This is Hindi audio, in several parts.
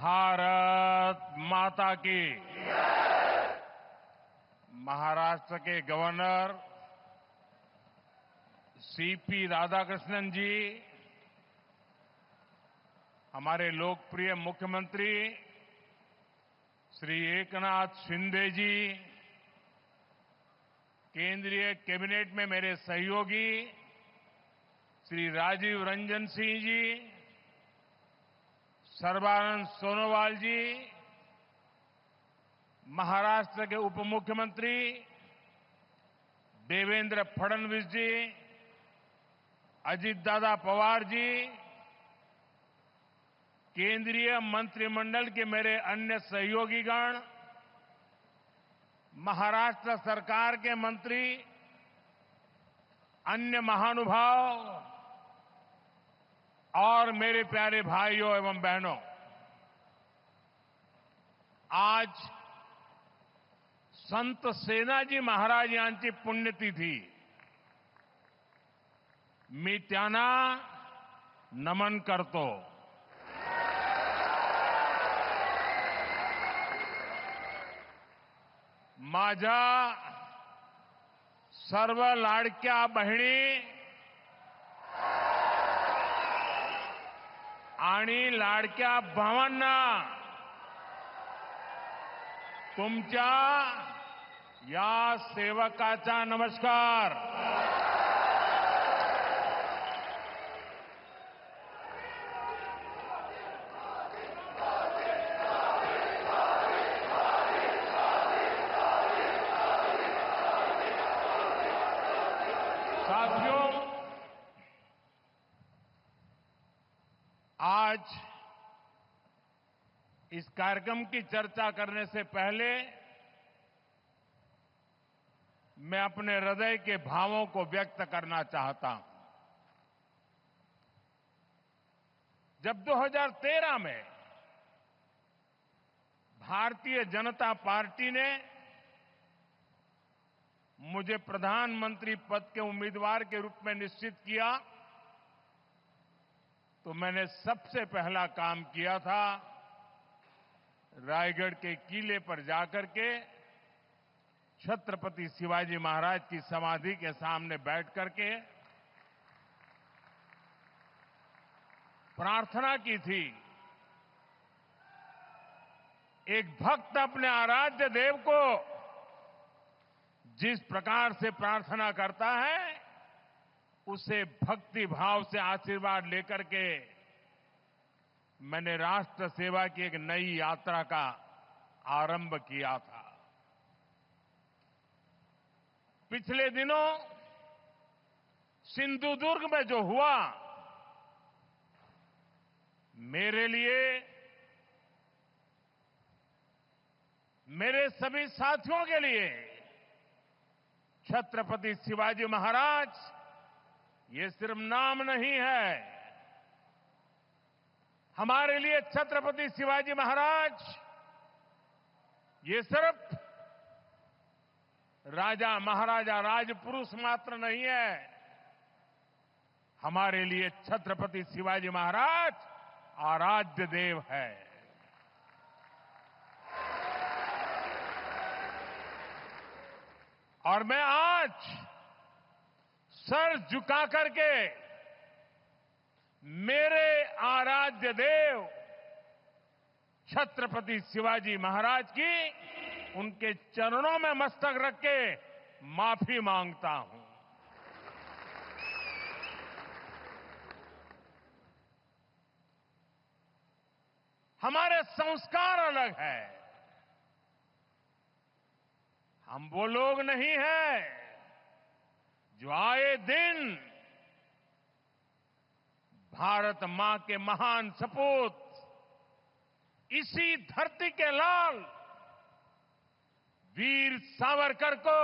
भारत माता की। महाराष्ट्र के गवर्नर सीपी राधाकृष्णन जी, हमारे लोकप्रिय मुख्यमंत्री श्री एकनाथ शिंदे जी, केंद्रीय कैबिनेट में मेरे सहयोगी श्री राजीव रंजन सिंह जी, सर्बानंद सोनोवाल जी, महाराष्ट्र के उप मुख्यमंत्री देवेंद्र फडणवीस जी, अजीत दादा पवार जी, केंद्रीय मंत्रिमंडल के मेरे अन्य सहयोगीगण, महाराष्ट्र सरकार के मंत्री, अन्य महानुभाव और मेरे प्यारे भाइयों एवं बहनों, आज संत सेनाजी महाराज यांची पुण्यतिथी। मी त्यांना नमन करतो। माझ्या सर्व लाडक्या बहिणी आणि लाडक्या भावांना तुमच्या या सेवकाचा नमस्कार। साथियों, आज इस कार्यक्रम की चर्चा करने से पहले मैं अपने हृदय के भावों को व्यक्त करना चाहता हूं। जब 2013 में भारतीय जनता पार्टी ने मुझे प्रधानमंत्री पद के उम्मीदवार के रूप में निश्चित किया, तो मैंने सबसे पहला काम किया था रायगढ़ के किले पर जाकर के छत्रपति शिवाजी महाराज की समाधि के सामने बैठ करके प्रार्थना की थी। एक भक्त अपने आराध्य देव को जिस प्रकार से प्रार्थना करता है, उसे भक्ति भाव से आशीर्वाद लेकर के मैंने राष्ट्र सेवा की एक नई यात्रा का आरंभ किया था। पिछले दिनों सिंधुदुर्ग में जो हुआ, मेरे लिए, मेरे सभी साथियों के लिए छत्रपति शिवाजी महाराज ये सिर्फ नाम नहीं है। हमारे लिए छत्रपति शिवाजी महाराज ये सिर्फ राजा महाराजा राजपुरुष मात्र नहीं है। हमारे लिए छत्रपति शिवाजी महाराज आराध्य देव है। और मैं आज सर झुका करके मेरे आराध्य देव छत्रपति शिवाजी महाराज की उनके चरणों में मस्तक रख के माफी मांगता हूं। हमारे संस्कार अलग है। हम वो लोग नहीं हैं जो आए दिन भारत मां के महान सपूत, इसी धरती के लाल वीर सावरकर को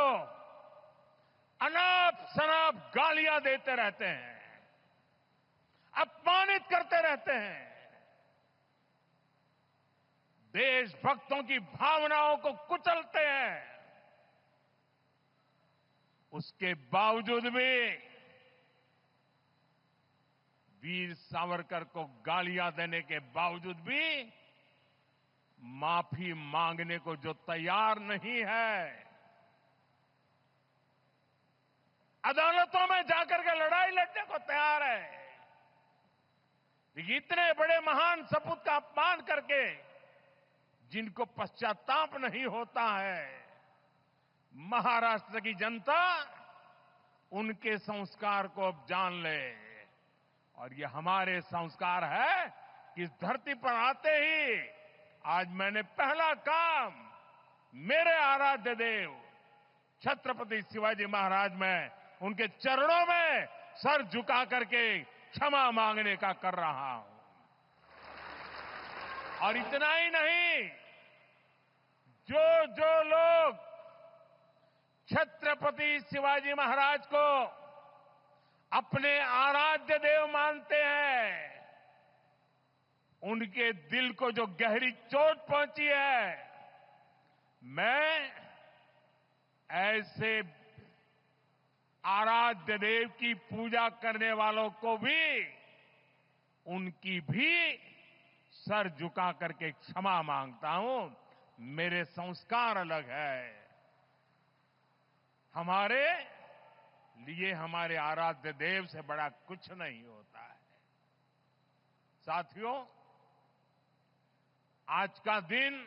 अनाप शनाप गालियां देते रहते हैं, अपमानित करते रहते हैं, देशभक्तों की भावनाओं को कुचलते हैं। उसके बावजूद भी वीर सावरकर को गालियां देने के बावजूद भी माफी मांगने को जो तैयार नहीं है, अदालतों में जाकर के लड़ाई लड़ने को तैयार है, इतने बड़े महान सपूत का अपमान करके जिनको पश्चाताप नहीं होता है, महाराष्ट्र की जनता उनके संस्कार को अब जान ले। और ये हमारे संस्कार है कि इस धरती पर आते ही आज मैंने पहला काम मेरे आराध्य देव छत्रपति शिवाजी महाराज में उनके चरणों में सर झुका करके क्षमा मांगने का कर रहा हूं। और इतना ही नहीं, जो लोग छत्रपति शिवाजी महाराज को अपने आराध्य देव मानते हैं, उनके दिल को जो गहरी चोट पहुंची है, मैं ऐसे आराध्य देव की पूजा करने वालों को भी, उनकी भी सर झुका करके क्षमा मांगता हूं। मेरे संस्कार अलग है। हमारे लिए हमारे आराध्य देव से बड़ा कुछ नहीं होता है। साथियों, आज का दिन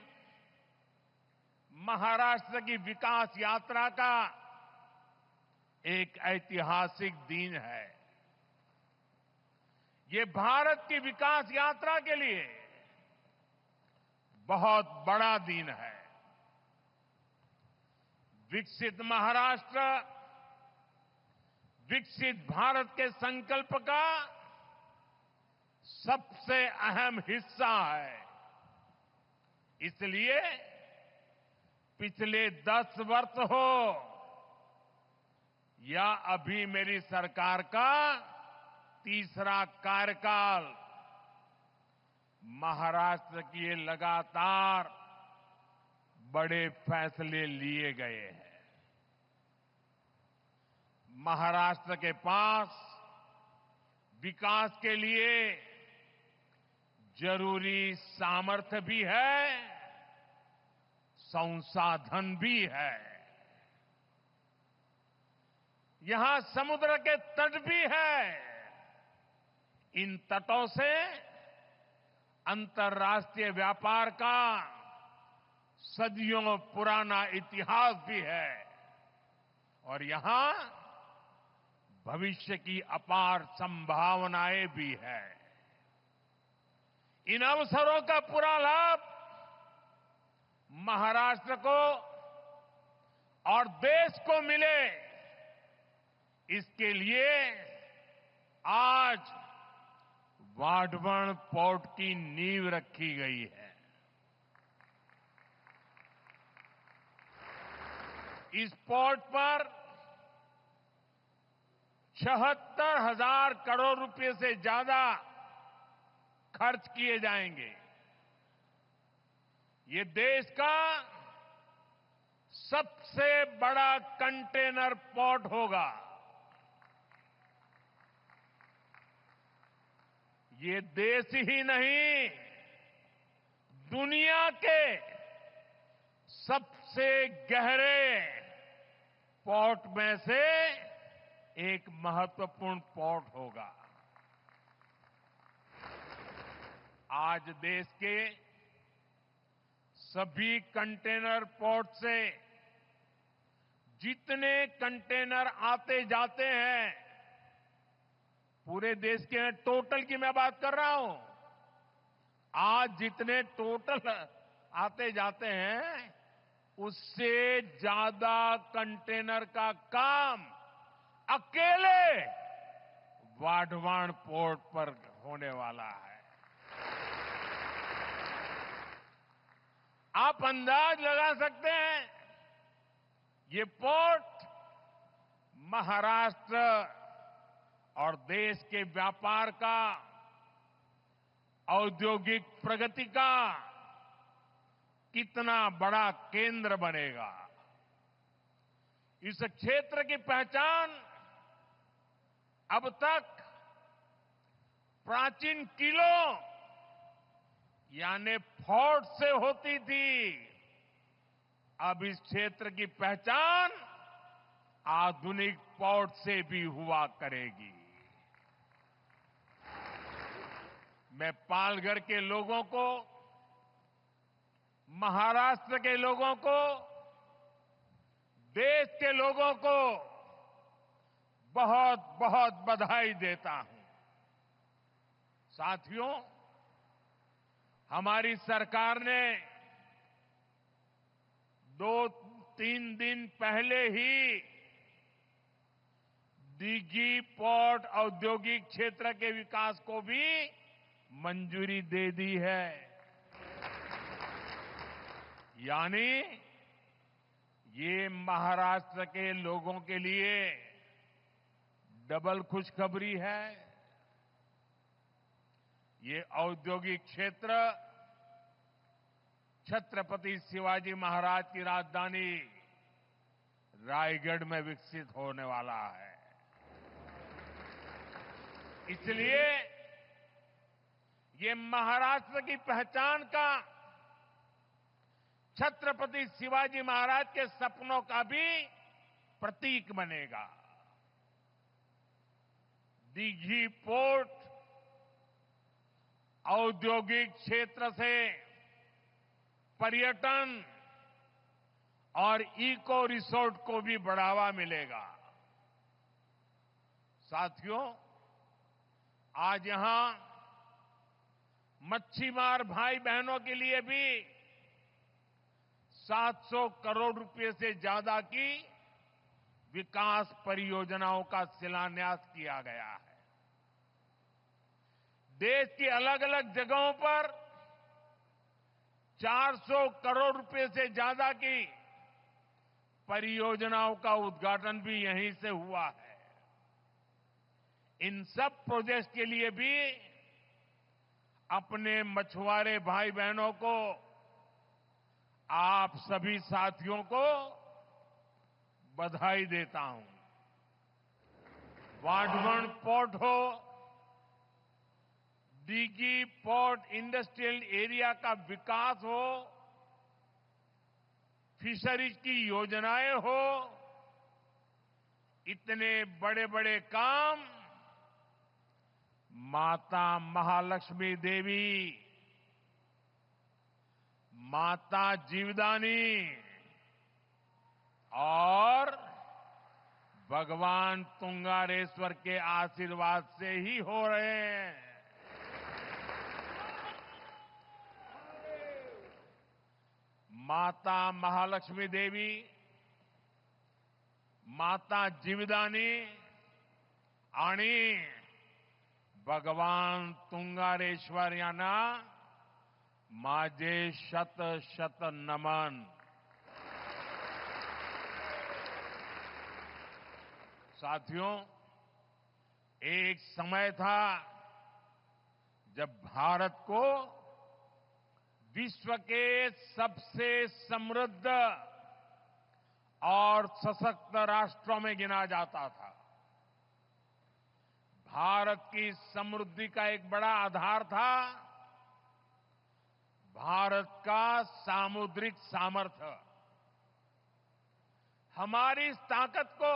महाराष्ट्र की विकास यात्रा का एक ऐतिहासिक दिन है। ये भारत की विकास यात्रा के लिए बहुत बड़ा दिन है। विकसित महाराष्ट्र, विकसित भारत के संकल्प का सबसे अहम हिस्सा है। इसलिए पिछले 10 वर्ष हो या अभी मेरी सरकार का तीसरा कार्यकाल, महाराष्ट्र की ये लगातार बड़े फैसले लिए गए हैं। महाराष्ट्र के पास विकास के लिए जरूरी सामर्थ्य भी है, संसाधन भी है। यहां समुद्र के तट भी है। इन तटों से अंतर्राष्ट्रीय व्यापार का सदियों पुराना इतिहास भी है और यहां भविष्य की अपार संभावनाएं भी है। इन अवसरों का पूरा लाभ महाराष्ट्र को और देश को मिले, इसके लिए आज वाढवण पोर्ट की नींव रखी गई है। इस पोर्ट पर 76,000 करोड़ रुपए से ज्यादा खर्च किए जाएंगे। ये देश का सबसे बड़ा कंटेनर पोर्ट होगा। ये देश ही नहीं, दुनिया के सबसे गहरे पोर्ट में से एक महत्वपूर्ण पोर्ट होगा। आज देश के सभी कंटेनर पोर्ट से जितने कंटेनर आते जाते हैं, पूरे देश के टोटल की मैं बात कर रहा हूं, आज जितने टोटल आते जाते हैं उससे ज्यादा कंटेनर का काम अकेले वाढवण पोर्ट पर होने वाला है। आप अंदाज लगा सकते हैं, ये पोर्ट महाराष्ट्र और देश के व्यापार का, औद्योगिक प्रगति का कितना बड़ा केंद्र बनेगा। इस क्षेत्र की पहचान अब तक प्राचीन किलों, यानी फोर्ट से होती थी, अब इस क्षेत्र की पहचान आधुनिक पोर्ट से भी हुआ करेगी। मैं पालघर के लोगों को, महाराष्ट्र के लोगों को, देश के लोगों को बहुत बहुत बधाई देता हूं। साथियों, हमारी सरकार ने 2-3 दिन पहले ही दीघी पोर्ट औद्योगिक क्षेत्र के विकास को भी मंजूरी दे दी है। यानी ये महाराष्ट्र के लोगों के लिए डबल खुशखबरी है। ये औद्योगिक क्षेत्र छत्रपति शिवाजी महाराज की राजधानी रायगढ़ में विकसित होने वाला है। इसलिए ये महाराष्ट्र की पहचान का, छत्रपति शिवाजी महाराज के सपनों का भी प्रतीक बनेगा। दीघी पोर्ट औद्योगिक क्षेत्र से पर्यटन और इको रिसोर्ट को भी बढ़ावा मिलेगा। साथियों, आज यहां मच्छीमार भाई बहनों के लिए भी 700 करोड़ रुपए से ज्यादा की विकास परियोजनाओं का शिलान्यास किया गया है। देश की अलग अलग जगहों पर 400 करोड़ रुपए से ज्यादा की परियोजनाओं का उद्घाटन भी यहीं से हुआ है। इन सब प्रोजेक्ट्स के लिए भी अपने मछुआरे भाई बहनों को, आप सभी साथियों को बधाई देता हूं। वाटवन पोर्ट हो, दीघी पोर्ट इंडस्ट्रियल एरिया का विकास हो, फिशरीज की योजनाएं हो, इतने बड़े बड़े काम माता महालक्ष्मी देवी, माता जीवदानी और भगवान तुंगारेश्वर के आशीर्वाद से ही हो रहे हैं। माता महालक्ष्मी देवी, माता जीवदानी आणि भगवान तुंगारेश्वर यांना माझे शत शत नमन। साथियों, एक समय था जब भारत को विश्व के सबसे समृद्ध और सशक्त राष्ट्रों में गिना जाता था। भारत की समृद्धि का एक बड़ा आधार था भारत का सामुद्रिक सामर्थ्य। हमारी इस ताकत को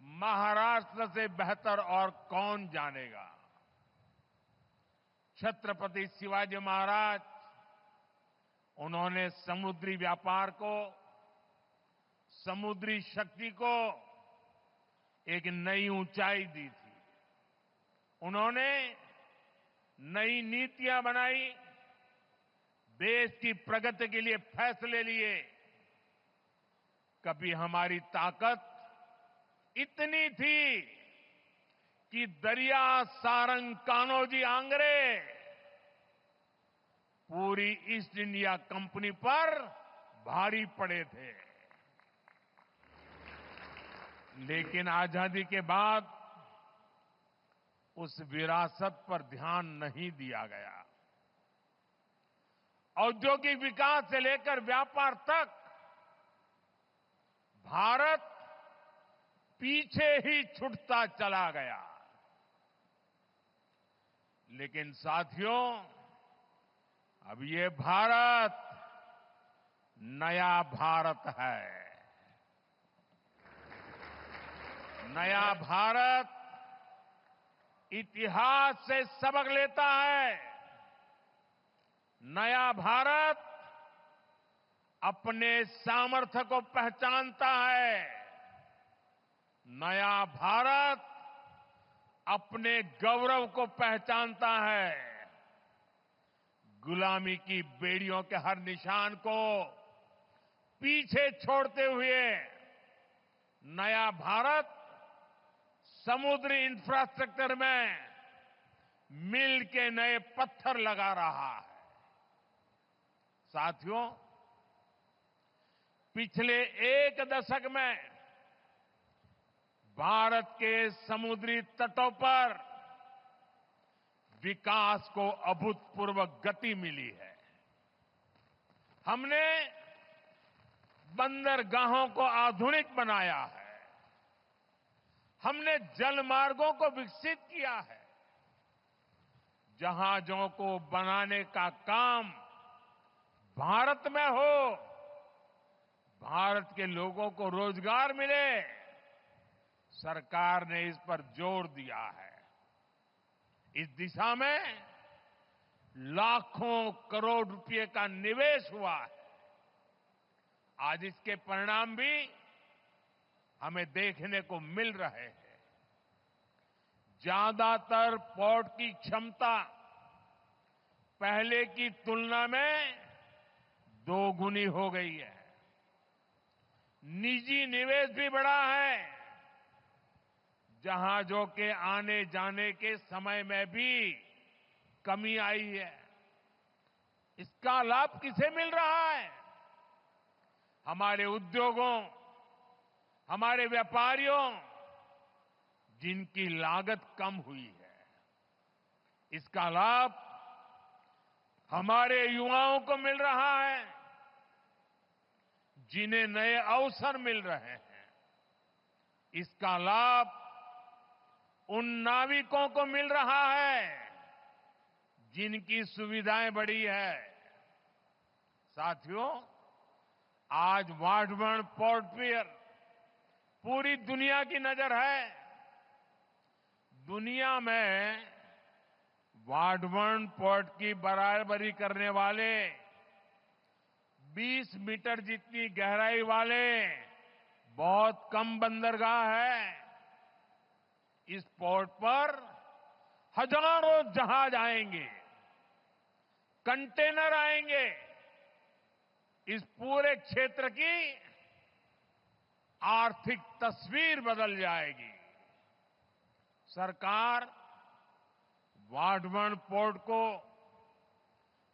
महाराष्ट्र से बेहतर और कौन जानेगा। छत्रपति शिवाजी महाराज, उन्होंने समुद्री व्यापार को, समुद्री शक्ति को एक नई ऊंचाई दी थी। उन्होंने नई नीतियां बनाई, देश की प्रगति के लिए फैसले लिए। कभी हमारी ताकत इतनी थी कि दरिया सारंग कान्होजी आंग्रे पूरी ईस्ट इंडिया कंपनी पर भारी पड़े थे। लेकिन आजादी के बाद उस विरासत पर ध्यान नहीं दिया गया। औद्योगिक विकास से लेकर व्यापार तक भारत पीछे ही छूटता चला गया। लेकिन साथियों, अब ये भारत नया भारत है। नया भारत इतिहास से सबक लेता है। नया भारत अपने सामर्थ्य को पहचानता है। नया भारत अपने गौरव को पहचानता है। गुलामी की बेड़ियों के हर निशान को पीछे छोड़ते हुए नया भारत समुद्री इंफ्रास्ट्रक्चर में मील के नए पत्थर लगा रहा है। साथियों, पिछले एक दशक में भारत के समुद्री तटों पर विकास को अभूतपूर्व गति मिली है। हमने बंदरगाहों को आधुनिक बनाया है। हमने जलमार्गों को विकसित किया है। जहाजों को बनाने का काम भारत में हो, भारत के लोगों को रोजगार मिले, सरकार ने इस पर जोर दिया है। इस दिशा में लाखों करोड़ रुपए का निवेश हुआ है। आज इसके परिणाम भी हमें देखने को मिल रहे हैं। ज्यादातर पोर्ट की क्षमता पहले की तुलना में दोगुनी हो गई है। निजी निवेश भी बढ़ा है। जहाजों के आने जाने के समय में भी कमी आई है। इसका लाभ किसे मिल रहा है? हमारे उद्योगों, हमारे व्यापारियों, जिनकी लागत कम हुई है। इसका लाभ हमारे युवाओं को मिल रहा है, जिन्हें नए अवसर मिल रहे हैं। इसका लाभ उन नाविकों को मिल रहा है, जिनकी सुविधाएं बढ़ी है। साथियों, आज वाटवर्ण पोर्ट पियर पूरी दुनिया की नजर है। दुनिया में वाटवर्ण पोर्ट की बराबरी करने वाले 20 मीटर जितनी गहराई वाले बहुत कम बंदरगाह है। इस पोर्ट पर हजारों जहाज आएंगे, कंटेनर आएंगे। इस पूरे क्षेत्र की आर्थिक तस्वीर बदल जाएगी। सरकार वाटवर्ण पोर्ट को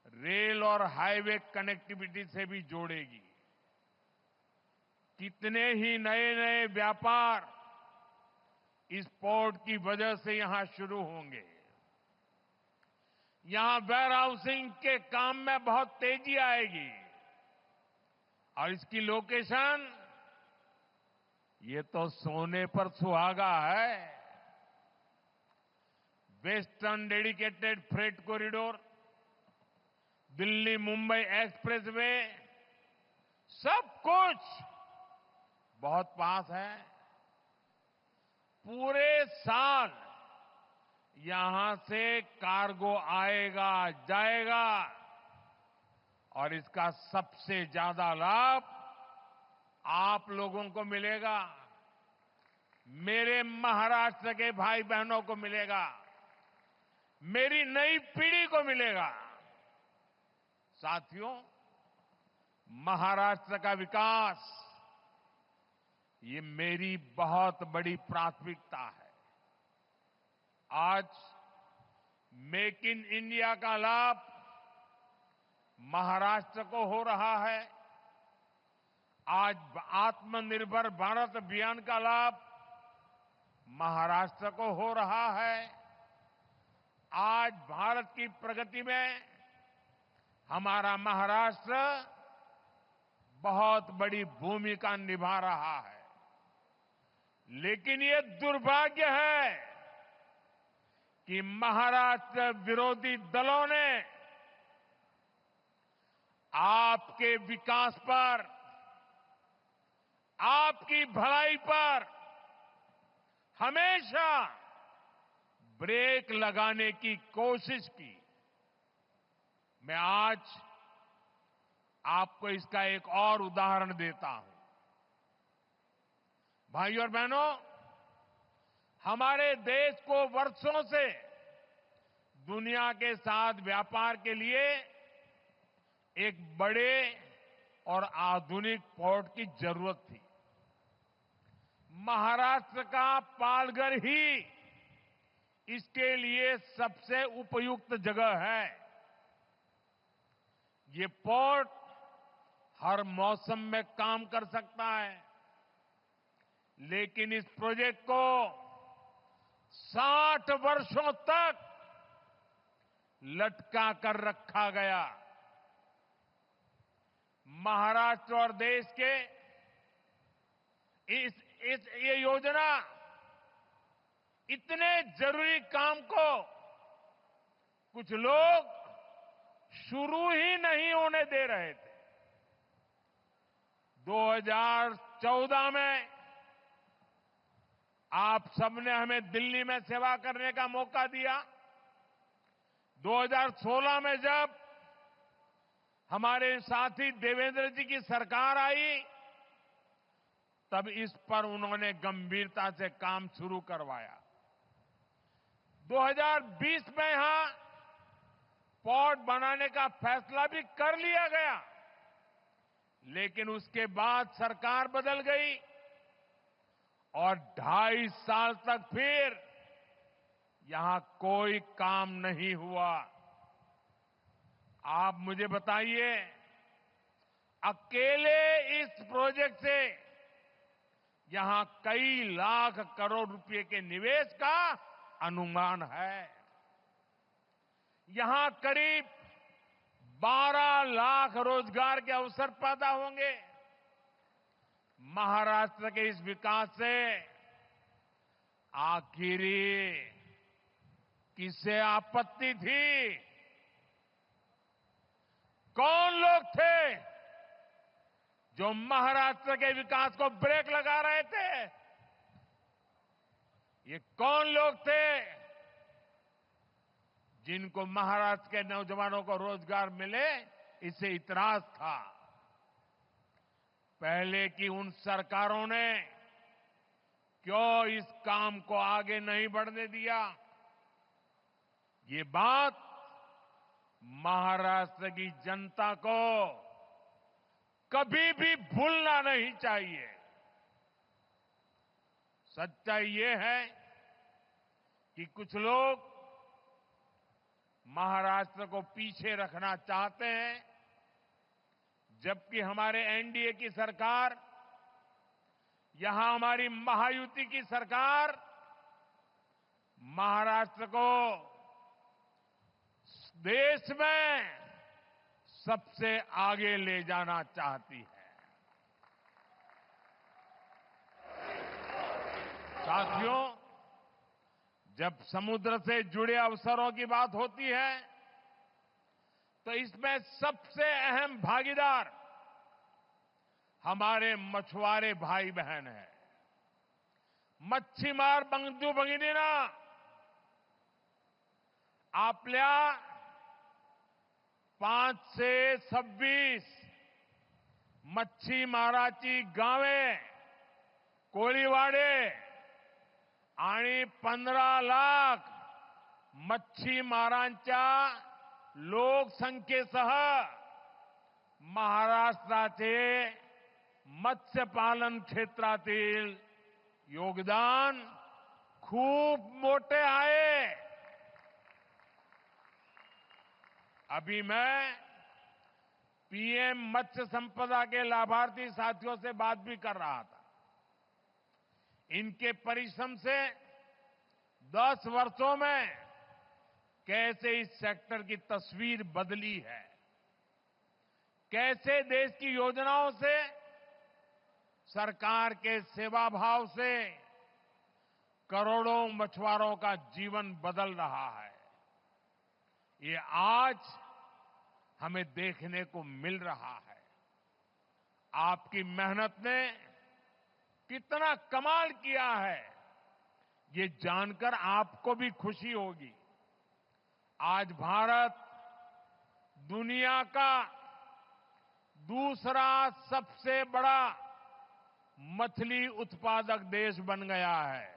रेल और हाईवे कनेक्टिविटी से भी जोड़ेगी। कितने ही नए नए व्यापार इस पोर्ट की वजह से यहां शुरू होंगे। यहां वेयर हाउसिंग के काम में बहुत तेजी आएगी। और इसकी लोकेशन, ये तो सोने पर सुहागा है। Western dedicated freight corridor, Delhi Mumbai expressway, सब कुछ बहुत पास है। पूरे साल यहां से कार्गो आएगा जाएगा और इसका सबसे ज्यादा लाभ आप लोगों को मिलेगा, मेरे महाराष्ट्र के भाई बहनों को मिलेगा, मेरी नई पीढ़ी को मिलेगा। साथियों, महाराष्ट्र का विकास ये मेरी बहुत बड़ी प्राथमिकता है। आज मेक इन इंडिया का लाभ महाराष्ट्र को हो रहा है। आज आत्मनिर्भर भारत अभियान का लाभ महाराष्ट्र को हो रहा है। आज भारत की प्रगति में हमारा महाराष्ट्र बहुत बड़ी भूमिका निभा रहा है। लेकिन ये दुर्भाग्य है कि महाराष्ट्र विरोधी दलों ने आपके विकास पर, आपकी भलाई पर हमेशा ब्रेक लगाने की कोशिश की। मैं आज आपको इसका एक और उदाहरण देता हूं। भाइयों और बहनों, हमारे देश को वर्षों से दुनिया के साथ व्यापार के लिए एक बड़े और आधुनिक पोर्ट की जरूरत थी। महाराष्ट्र का पालघर ही इसके लिए सबसे उपयुक्त जगह है। ये पोर्ट हर मौसम में काम कर सकता है, लेकिन इस प्रोजेक्ट को 60 वर्षों तक लटका कर रखा गया। महाराष्ट्र और देश के ये योजना इतने जरूरी काम को कुछ लोग शुरू ही नहीं होने दे रहे थे। 2014 में आप सबने हमें दिल्ली में सेवा करने का मौका दिया। 2016 में जब हमारे साथी देवेंद्र जी की सरकार आई, तब इस पर उन्होंने गंभीरता से काम शुरू करवाया। 2020 में यहां पोर्ट बनाने का फैसला भी कर लिया गया, लेकिन उसके बाद सरकार बदल गई और 2.5 साल तक फिर यहां कोई काम नहीं हुआ। आप मुझे बताइए, अकेले इस प्रोजेक्ट से यहां कई लाख करोड़ रुपए के निवेश का अनुमान है। यहां करीब 12 लाख रोजगार के अवसर पैदा होंगे। महाराष्ट्र के इस विकास से आखिरी किसे आपत्ति थी? कौन लोग थे जो महाराष्ट्र के विकास को ब्रेक लगा रहे थे? ये कौन लोग थे जिनको महाराष्ट्र के नौजवानों को रोजगार मिले इससे इतराज था? पहले की उन सरकारों ने क्यों इस काम को आगे नहीं बढ़ने दिया? ये बात महाराष्ट्र की जनता को कभी भी भूलना नहीं चाहिए। सच्चाई ये है कि कुछ लोग महाराष्ट्र को पीछे रखना चाहते हैं, जबकि हमारे एनडीए की सरकार, यहां हमारी महायुति की सरकार महाराष्ट्र को देश में सबसे आगे ले जाना चाहती है। साथियों, जब समुद्र से जुड़े अवसरों की बात होती है तो इसमें सबसे अहम भागीदार हमारे मछुआरे भाई बहन हैं। मच्छीमार बंधू भगिनींना, आपल्या 5 से 26 मच्छीमाराची गावे, कोळीवाडे आणि 15 लाख मच्छीमारांच्या लोकसंख्येसह महाराष्ट्राचे मत्स्यपालन क्षेत्रातील योगदान खूप मोठे आहे। अभी मैं पीएम मत्स्य संपदा के लाभार्थी साथियों से बात भी कर रहा था। इनके परिश्रम से 10 वर्षों में कैसे इस सेक्टर की तस्वीर बदली है, कैसे देश की योजनाओं से, सरकार के सेवा भाव से करोड़ों मछुआरों का जीवन बदल रहा है। ये आज हमें देखने को मिल रहा है। आपकी मेहनत ने कितना कमाल किया है, ये जानकर आपको भी खुशी होगी। आज भारत दुनिया का दूसरा सबसे बड़ा मछली उत्पादक देश बन गया है।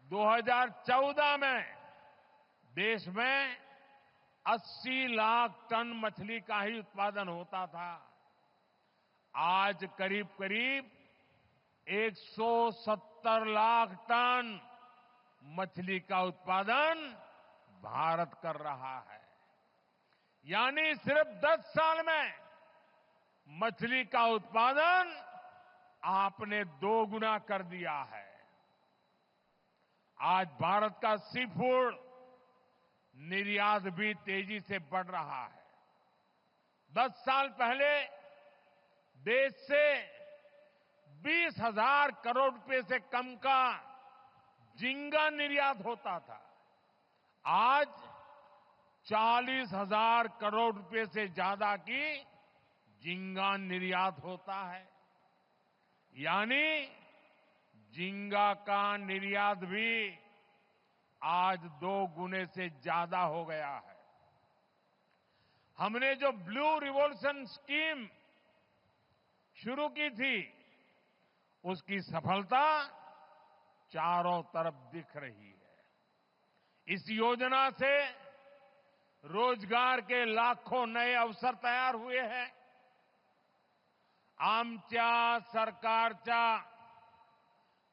2014 में देश में 80 लाख टन मछली का ही उत्पादन होता था। आज करीब करीब 170 लाख टन मछली का उत्पादन भारत कर रहा है। यानी सिर्फ 10 साल में मछली का उत्पादन आपने 2 गुना कर दिया है। आज भारत का सी फूड निर्यात भी तेजी से बढ़ रहा है। 10 साल पहले देश से 20,000 करोड़ रुपए से कम का झींगा निर्यात होता था। आज 40,000 करोड़ रुपए से ज्यादा की झींगा निर्यात होता है। यानी झींगा का निर्यात भी आज 2 गुने से ज्यादा हो गया है। हमने जो ब्लू रिवॉल्यूशन स्कीम शुरू की थी, उसकी सफलता चारों तरफ दिख रही है। इस योजना से रोजगार के लाखों नए अवसर तैयार हुए हैं। आमच्या सरकारच्या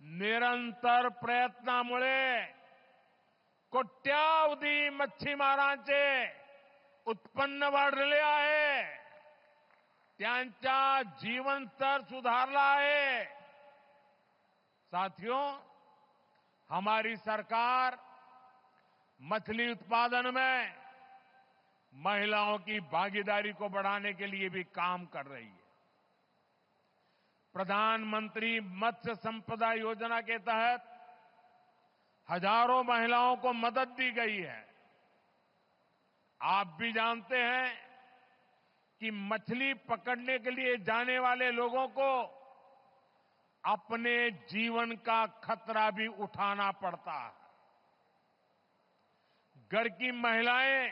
निरंतर प्रयत्नामुळे कोट्यावधी मच्छीमारांचे उत्पन्न वाढले आहे, त्यांचा जीवन स्तर सुधारला है। साथियों, हमारी सरकार मछली उत्पादन में महिलाओं की भागीदारी को बढ़ाने के लिए भी काम कर रही है। प्रधानमंत्री मत्स्य संपदा योजना के तहत हजारों महिलाओं को मदद दी गई है। आप भी जानते हैं कि मछली पकड़ने के लिए जाने वाले लोगों को अपने जीवन का खतरा भी उठाना पड़ता है। घर की महिलाएं,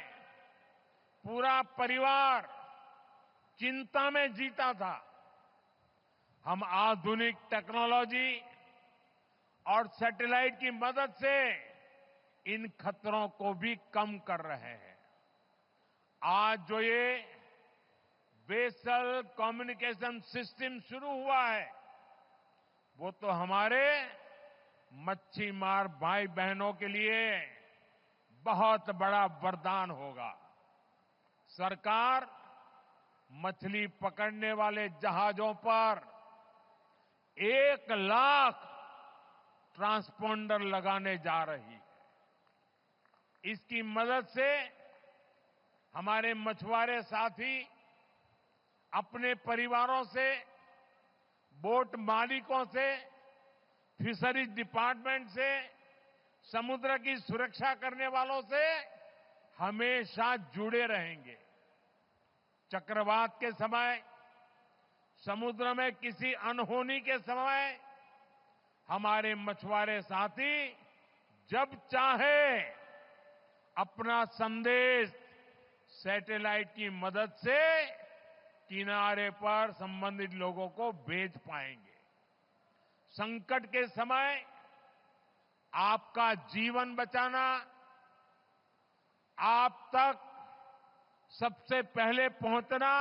पूरा परिवार चिंता में जीता था। हम आधुनिक टेक्नोलॉजी और सैटेलाइट की मदद से इन खतरों को भी कम कर रहे हैं। आज जो ये वेसल कम्युनिकेशन सिस्टम शुरू हुआ है, वो तो हमारे मच्छी मार भाई बहनों के लिए बहुत बड़ा वरदान होगा। सरकार मछली पकड़ने वाले जहाजों पर 1 लाख ट्रांसपोंडर लगाने जा रही है। इसकी मदद से हमारे मछुआरे साथी अपने परिवारों से, बोट मालिकों से, फिशरीज डिपार्टमेंट से, समुद्र की सुरक्षा करने वालों से हमेशा जुड़े रहेंगे। चक्रवात के समय, समुद्र में किसी अनहोनी के समय हमारे मछुआरे साथी जब चाहे अपना संदेश सैटेलाइट की मदद से किनारे पर संबंधित लोगों को भेज पाएंगे। संकट के समय आपका जीवन बचाना आप तक सबसे पहले पहुंचना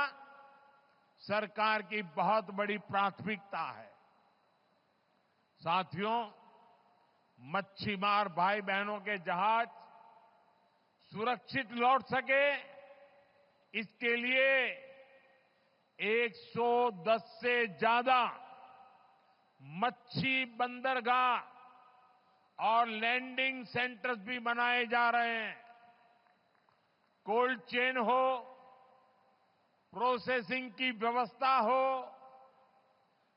सरकार की बहुत बड़ी प्राथमिकता है। साथियों, मच्छीमार भाई बहनों के जहाज सुरक्षित लौट सके, इसके लिए 110 से ज्यादा मच्छी बंदरगाह और लैंडिंग सेंटर्स भी बनाए जा रहे हैं। कोल्ड चेन हो, प्रोसेसिंग की व्यवस्था हो,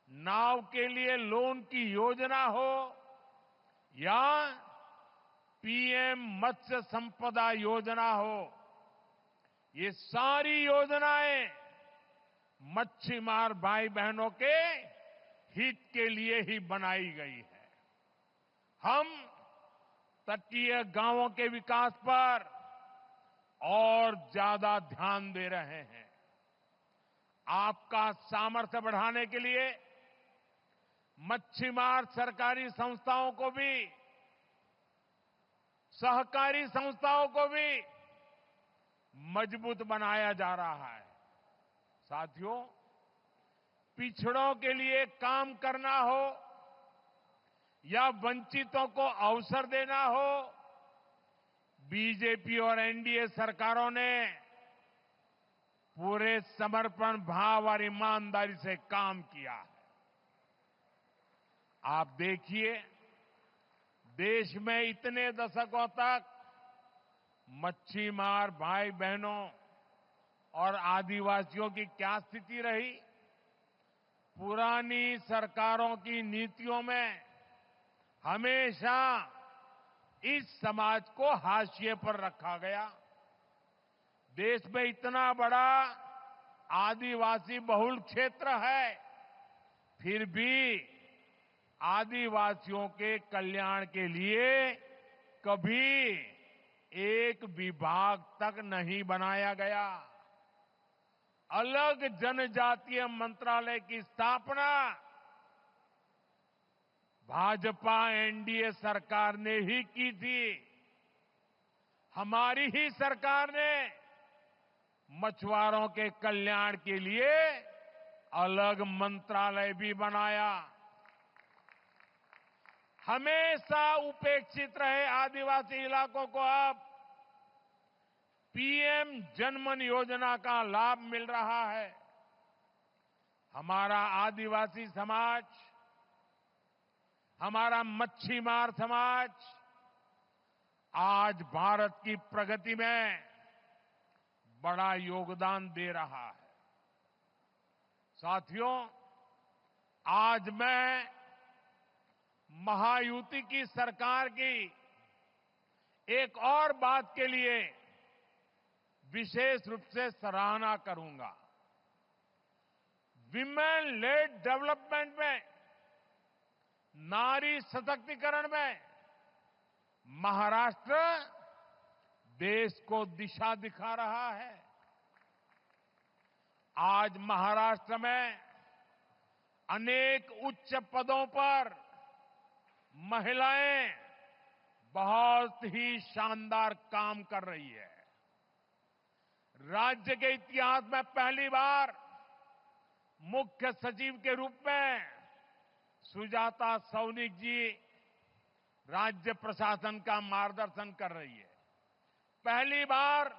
नाव के लिए लोन की योजना हो या पीएम मत्स्य संपदा योजना हो, ये सारी योजनाएं मच्छीमार भाई बहनों के हित के लिए ही बनाई गई है। हम तटीय गांवों के विकास पर और ज्यादा ध्यान दे रहे हैं। आपका सामर्थ्य बढ़ाने के लिए मच्छीमार सरकारी संस्थाओं को भी, सहकारी संस्थाओं को भी मजबूत बनाया जा रहा है। साथियों, पिछड़ों के लिए काम करना हो या वंचितों को अवसर देना हो, बीजेपी और एनडीए सरकारों ने पूरे समर्पण भाव और ईमानदारी से काम किया है। आप देखिए, देश में इतने दशकों तक मच्छीमार भाई बहनों और आदिवासियों की क्या स्थिति रही। पुरानी सरकारों की नीतियों में हमेशा इस समाज को हाशिए पर रखा गया। देश में इतना बड़ा आदिवासी बहुल क्षेत्र है, फिर भी आदिवासियों के कल्याण के लिए कभी एक विभाग तक नहीं बनाया गया। अलग जनजातीय मंत्रालय की स्थापना भाजपा एनडीए सरकार ने ही की थी। हमारी ही सरकार ने मछुआरों के कल्याण के लिए अलग मंत्रालय भी बनाया। हमेशा उपेक्षित रहे आदिवासी इलाकों को अब पीएम जनमन योजना का लाभ मिल रहा है। हमारा आदिवासी समाज, हमारा मच्छीमार समाज आज भारत की प्रगति में बड़ा योगदान दे रहा है। साथियों, आज मैं महायुति की सरकार की एक और बात के लिए विशेष रूप से सराहना करूंगा। विमेन लेड डेवलपमेंट में, नारी सशक्तिकरण में महाराष्ट्र देश को दिशा दिखा रहा है। आज महाराष्ट्र में अनेक उच्च पदों पर महिलाएं बहुत ही शानदार काम कर रही है। राज्य के इतिहास में पहली बार मुख्य सचिव के रूप में सुजाता सौनिक जी राज्य प्रशासन का मार्गदर्शन कर रही है। पहली बार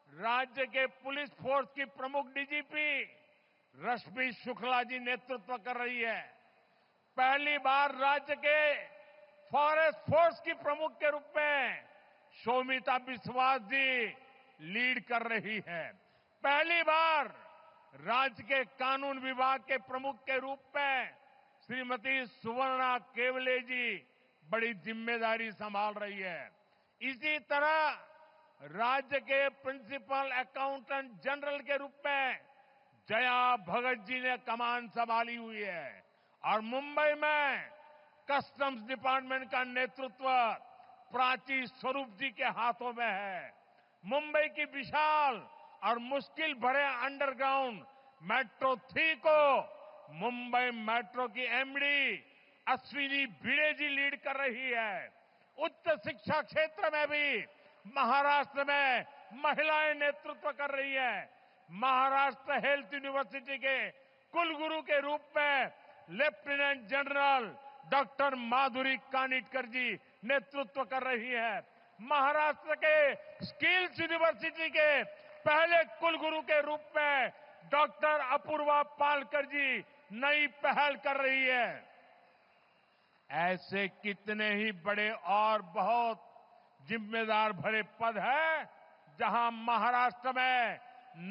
राज्य के पुलिस फोर्स की प्रमुख डीजीपी रश्मि शुक्ला जी नेतृत्व कर रही है। पहली बार राज्य के फॉरेस्ट फोर्स की प्रमुख के रूप में शोमिता बिस्वास जी लीड कर रही है। पहली बार राज्य के कानून विभाग के प्रमुख के रूप में श्रीमती सुवर्णा केवले जी बड़ी जिम्मेदारी संभाल रही है। इसी तरह राज्य के प्रिंसिपल अकाउंटेंट जनरल के रूप में जया भगत जी ने कमान संभाली हुई है और मुंबई में कस्टम्स डिपार्टमेंट का नेतृत्व प्राची स्वरूप जी के हाथों में है। मुंबई की विशाल और मुश्किल भरे अंडरग्राउंड मेट्रो 3 को मुंबई मेट्रो की एमडी अश्विनी भिड़े जी लीड कर रही है। उच्च शिक्षा क्षेत्र में भी महाराष्ट्र में महिलाएं नेतृत्व कर रही है। महाराष्ट्र हेल्थ यूनिवर्सिटी के कुलगुरु के रूप में लेफ्टिनेंट जनरल डॉक्टर माधुरी कानिटकर जी नेतृत्व कर रही है। महाराष्ट्र के स्किल्स यूनिवर्सिटी के पहले कुलगुरु के रूप में डॉक्टर अपूर्वा पालकर जी नई पहल कर रही है। ऐसे कितने ही बड़े और बहुत जिम्मेदार भरे पद हैं जहां महाराष्ट्र में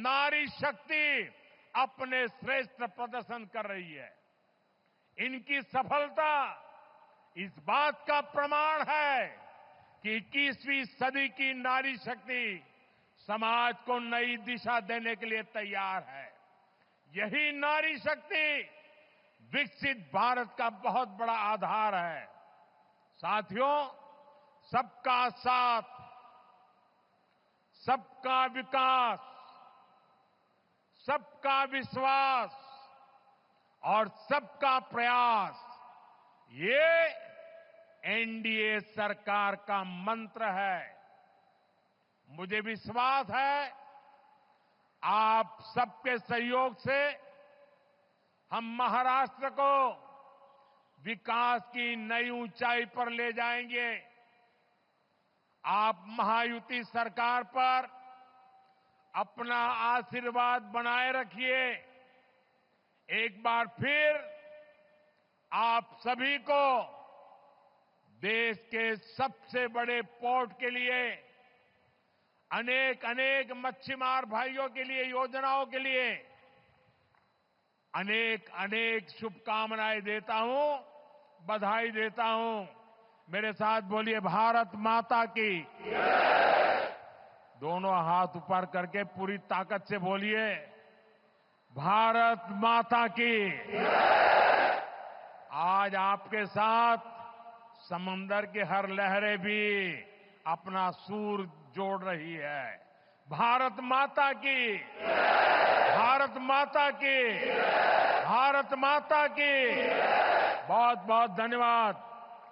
नारी शक्ति अपने श्रेष्ठ प्रदर्शन कर रही है। इनकी सफलता इस बात का प्रमाण है कि 21वीं सदी की नारी शक्ति समाज को नई दिशा देने के लिए तैयार है। यही नारी शक्ति विकसित भारत का बहुत बड़ा आधार है। साथियों, सबका साथ, सबका विकास, सबका विश्वास और सबका प्रयास, ये एनडीए सरकार का मंत्र है। मुझे विश्वास है आप सबके सहयोग से हम महाराष्ट्र को विकास की नई ऊंचाई पर ले जाएंगे। आप महायुति सरकार पर अपना आशीर्वाद बनाए रखिए। एक बार फिर आप सभी को देश के सबसे बड़े पोर्ट के लिए, अनेक अनेक मच्छीमार भाइयों के लिए, योजनाओं के लिए अनेक अनेक शुभकामनाएं देता हूं, बधाई देता हूं। मेरे साथ बोलिए, भारत माता की। दोनों हाथ ऊपर करके पूरी ताकत से बोलिए, भारत माता की। आज आपके साथ समंदर की हर लहरें भी अपना सूर जोड़ रही है। भारत माता की, भारत माता की, भारत माता की। बहुत बहुत धन्यवाद।